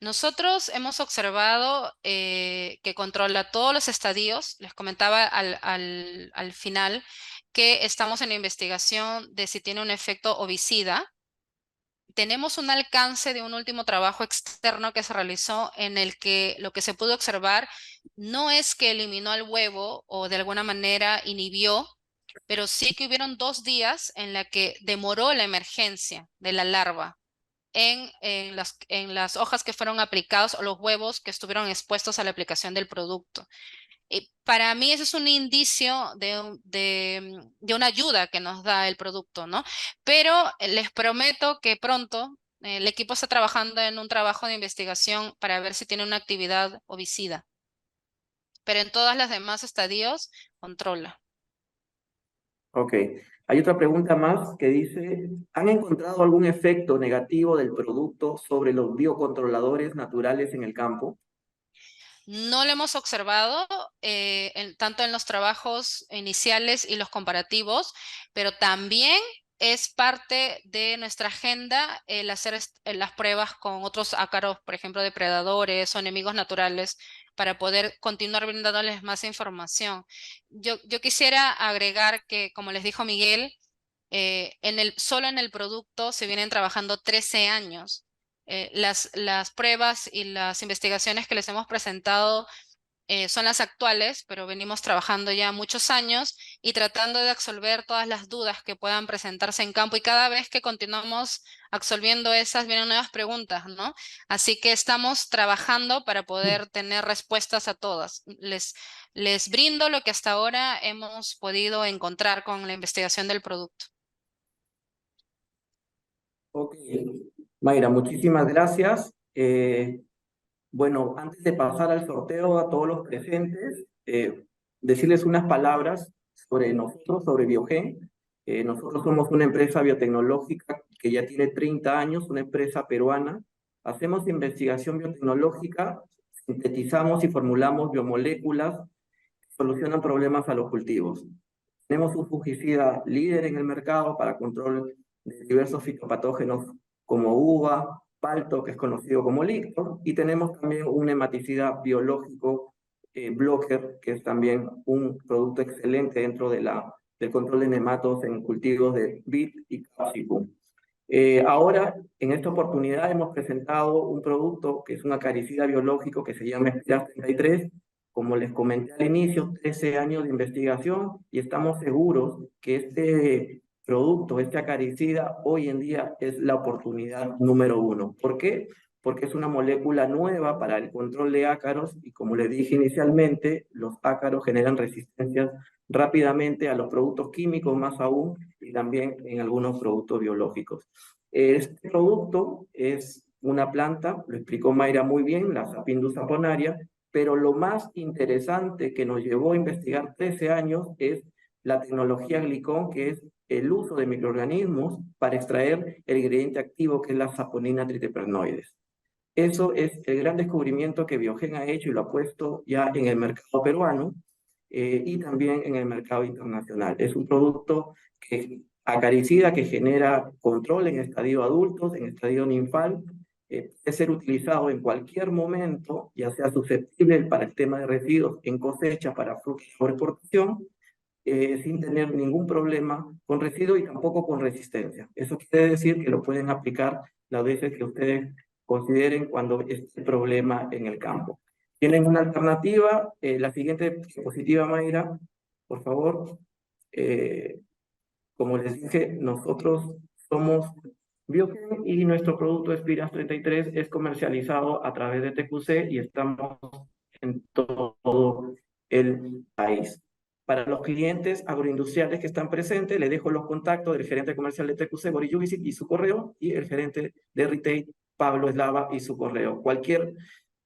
Nosotros hemos observado que controla todos los estadios. Les comentaba al final que estamos en la investigación de si tiene un efecto ovicida. Tenemos un alcance de un último trabajo externo que se realizó en el que lo que se pudo observar no es que eliminó al huevo o de alguna manera inhibió, pero sí que hubieron 2 días en la que demoró la emergencia de la larva en las hojas que fueron aplicadas o los huevos que estuvieron expuestos a la aplicación del producto. Para mí eso es un indicio de una ayuda que nos da el producto, ¿no? Pero les prometo que pronto el equipo está trabajando en un trabajo de investigación para ver si tiene una actividad ovicida. Pero en todas las demás estadios controla. Ok. Hay otra pregunta más que dice, ¿han encontrado algún efecto negativo del producto sobre los biocontroladores naturales en el campo? No lo hemos observado tanto en los trabajos iniciales y los comparativos, pero también es parte de nuestra agenda el hacer las pruebas con otros ácaros, por ejemplo, depredadores o enemigos naturales, para poder continuar brindándoles más información. Yo quisiera agregar que, como les dijo Miguel, solo en el producto se vienen trabajando 13 años. Las pruebas y las investigaciones que les hemos presentado son las actuales, pero venimos trabajando ya muchos años y tratando de absolver todas las dudas que puedan presentarse en campo, y cada vez que continuamos absolviendo esas vienen nuevas preguntas, ¿no? Así que estamos trabajando para poder tener respuestas a todas. Les brindo lo que hasta ahora hemos podido encontrar con la investigación del producto. Ok, Mayra, muchísimas gracias. Bueno, antes de pasar al sorteo a todos los presentes, decirles unas palabras sobre nosotros, sobre Biogen. Nosotros somos una empresa biotecnológica que ya tiene 30 años, una empresa peruana. Hacemos investigación biotecnológica, sintetizamos y formulamos biomoléculas que solucionan problemas a los cultivos. Tenemos un fungicida líder en el mercado para control de diversos fitopatógenos como uva, palto, que es conocido como lictor, y tenemos también un nematicida biológico blocker, que es también un producto excelente dentro del control de nematos en cultivos de vid y capsicum. Ahora, en esta oportunidad, hemos presentado un producto que es un acaricida biológico que se llama Espiras 33. Como les comenté al inicio, 13 años de investigación, y estamos seguros que este producto, este acaricida, hoy en día es la oportunidad número uno. ¿Por qué? Porque es una molécula nueva para el control de ácaros, y como les dije inicialmente, los ácaros generan resistencias rápidamente a los productos químicos, más aún, y también en algunos productos biológicos. Este producto es una planta, lo explicó Mayra muy bien, la Sapindus saponaria, pero lo más interesante que nos llevó a investigar 13 años es la tecnología Glicón, que es el uso de microorganismos para extraer el ingrediente activo, que es la saponina triterpenoides. Eso es el gran descubrimiento que Biogen ha hecho y lo ha puesto ya en el mercado peruano, y también en el mercado internacional. Es un producto que acaricida, que genera control en estadio adultos, en estadio ninfal, puede ser utilizado en cualquier momento, ya sea susceptible para el tema de residuos en cosecha, para frutos por exportación, sin tener ningún problema con residuos y tampoco con resistencia. Eso quiere decir que lo pueden aplicar las veces que ustedes consideren cuando esté problema en el campo. Tienen una alternativa, la siguiente diapositiva, Mayra, por favor. Eh, Como les dije, nosotros somos Biogen y nuestro producto Espiras 33 es comercializado a través de TQC y estamos en todo el país. Para los clientes agroindustriales que están presentes, les dejo los contactos del gerente comercial de TQC, Boris Juvicic, y su correo, y el gerente de retail, Pablo Eslava, y su correo. Cualquier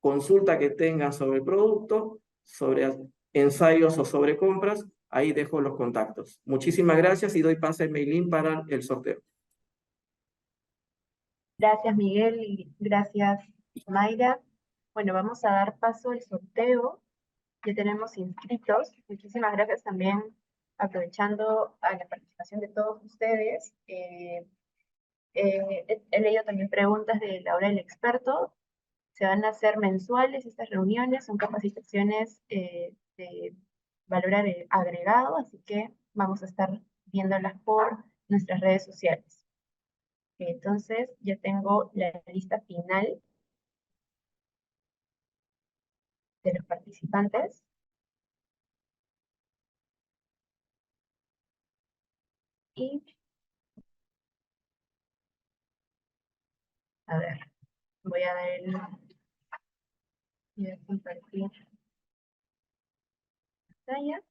consulta que tengan sobre el producto, sobre ensayos o sobre compras, ahí dejo los contactos. Muchísimas gracias y doy pase a Meilín para el sorteo. Gracias, Miguel, y gracias, Mayra. Bueno, vamos a dar paso al sorteo. Ya tenemos inscritos. Muchísimas gracias también, aprovechando a la participación de todos ustedes. He leído también preguntas de la hora del experto. Se van a hacer mensuales estas reuniones, son capacitaciones de valor agregado, así que vamos a estar viéndolas por nuestras redes sociales. Entonces, ya tengo la lista final de los participantes. Y, a ver, voy a dar voy a compartir pantalla.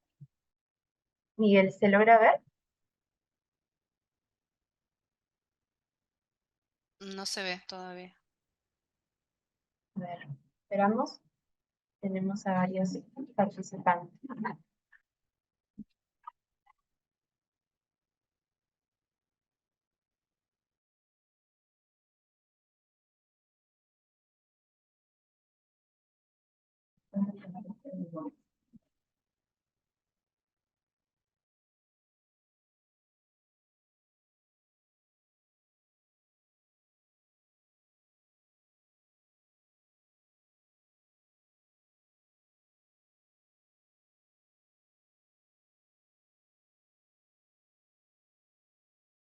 Miguel, ¿se logra ver? No se ve todavía. A ver, esperamos. Tenemos a varios participantes.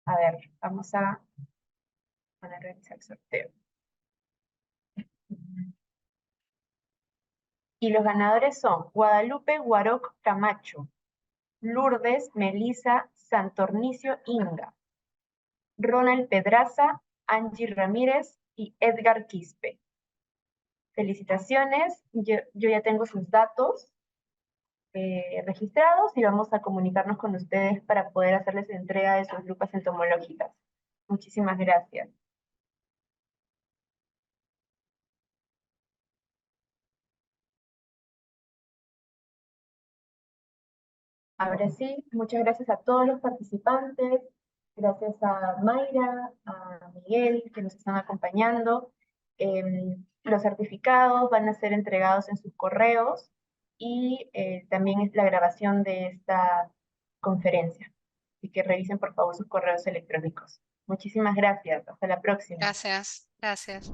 A ver, vamos a realizar el sorteo. Y los ganadores son Guadalupe Guaroc Camacho, Lourdes Melisa Santornicio Inga, Ronald Pedraza, Angie Ramírez y Edgar Quispe. Felicitaciones, yo ya tengo sus datos registrados y vamos a comunicarnos con ustedes para poder hacerles entrega de sus lupas entomológicas. Muchísimas gracias. Ahora sí, muchas gracias a todos los participantes, gracias a Mayra, a Miguel, que nos están acompañando. Los certificados van a ser entregados en sus correos y también es la grabación de esta conferencia. Así que revisen por favor sus correos electrónicos. Muchísimas gracias. Hasta la próxima. Gracias, gracias.